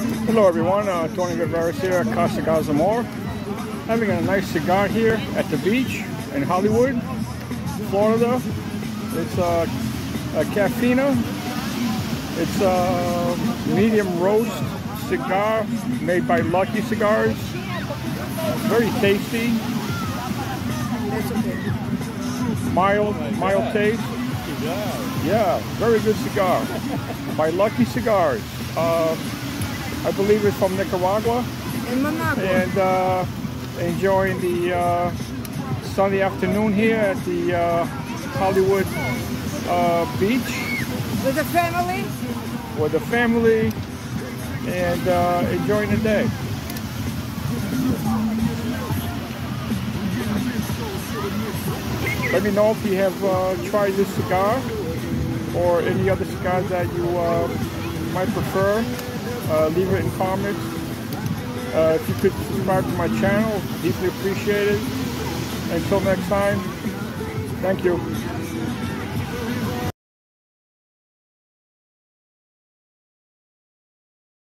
Hello everyone, Tony Rivera's here at Cigars and More. Having a nice cigar here at the beach in Hollywood, Florida. It's a Cafeina. It's a medium roast cigar made by Lucky Cigars. Very tasty. Mild taste. Yeah, very good cigar by Lucky Cigars. I believe it's from Nicaragua. And enjoying the sunny afternoon here at the Hollywood beach. With the family? With the family and enjoying the day. Let me know if you have tried this cigar or any other cigars that you might prefer. Leave it in comments. If you could subscribe to my channel, deeply appreciated. Until next time, thank you.